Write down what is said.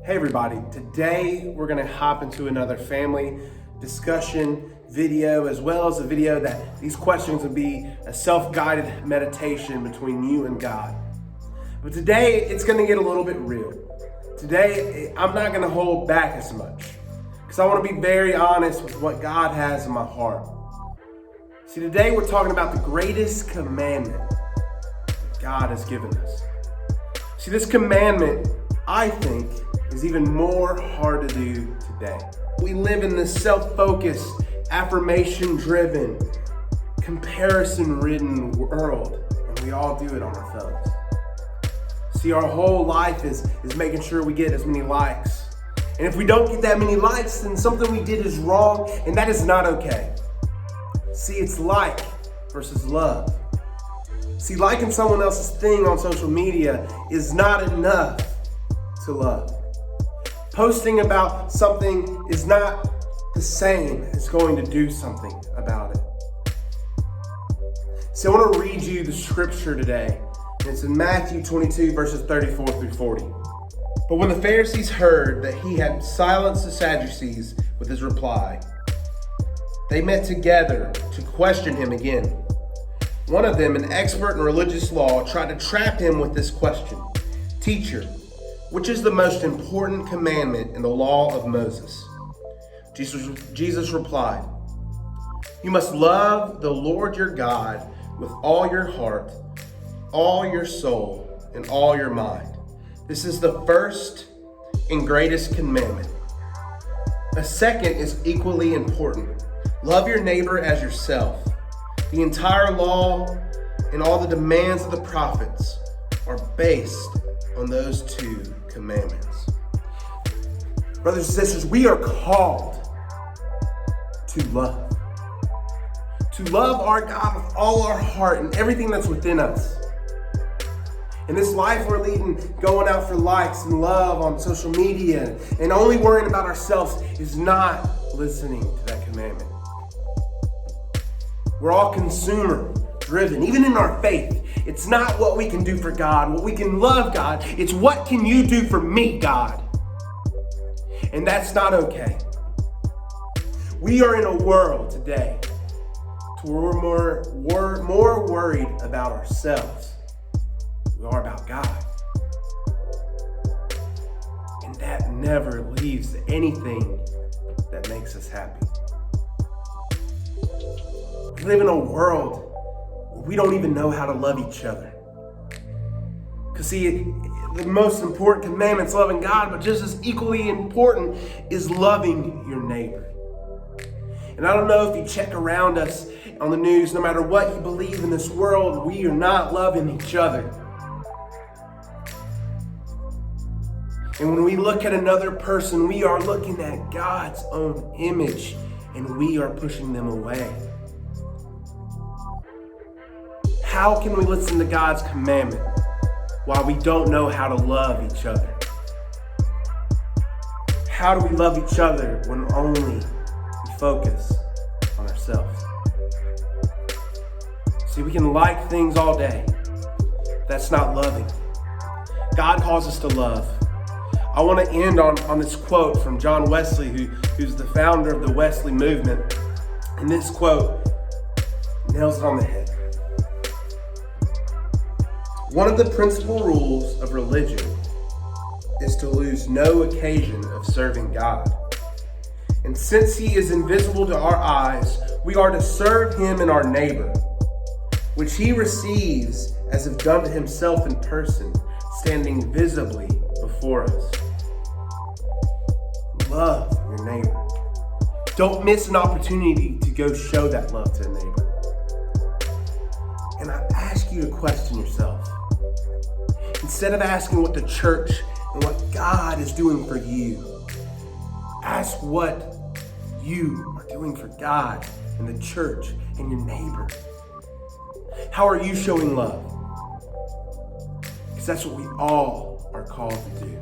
Hey everybody, today we're going to hop into another family discussion video, as well as a video that these questions will be a self-guided meditation between you and God. But today it's going to get a little bit real. Today I'm not going to hold back as much because I want to be very honest with what God has in my heart. See, today we're talking about the greatest commandment that God has given us. See, this commandment, I think, is even more hard to do today. We live in this self-focused, affirmation-driven, comparison-ridden world, and we all do it on our phones. See, our whole life is making sure we get as many likes. And if we don't get that many likes, then something we did is wrong, and that is not okay. See, it's like versus love. See, liking someone else's thing on social media is not enough to love. Posting about something is not the same as going to do something about it. So I want to read you the scripture today. It's in Matthew 22, verses 34 through 40. But when the Pharisees heard that he had silenced the Sadducees with his reply, they met together to question him again. One of them, an expert in religious law, tried to trap him with this question: "Teacher, which is the most important commandment in the law of Moses?" Jesus replied, "You must love the Lord your God with all your heart, all your soul, and all your mind. This is the first and greatest commandment. A second is equally important. Love your neighbor as yourself. The entire law and all the demands of the prophets are based on those two commandments." Brothers and sisters, we are called to love. To love our God with all our heart and everything that's within us. In this life we're leading, going out for likes and love on social media and only worrying about ourselves is not listening to that commandment. We're all consumer driven, even in our faith. It's not what we can do for God, what we can love God. It's what can you do for me, God? And that's not okay. We are in a world today to where we're more worried about ourselves than we are about God. And that never leaves anything that makes us happy. We live in a world where we don't even know how to love each other. Because see, the most important commandment is loving God, but just as equally important is loving your neighbor. And I don't know if you check around us on the news, no matter what you believe in this world, we are not loving each other. And when we look at another person, we are looking at God's own image, and we are pushing them away. How can we listen to God's commandment while we don't know how to love each other? How do we love each other when only we focus on ourselves? See, we can like things all day. That's not loving. God calls us to love. I want to end on this quote from John Wesley, who's the founder of the Wesley movement. And this quote nails it on the head. "One of the principal rules of religion is to lose no occasion of serving God. And since he is invisible to our eyes, we are to serve him and our neighbor, which he receives as if done to himself in person, standing visibly before us." Love your neighbor. Don't miss an opportunity to go show that love to a neighbor. And I ask you to question yourself. Instead of asking what the church and what God is doing for you, ask what you are doing for God and the church and your neighbor. How are you showing love? Because that's what we all are called to do.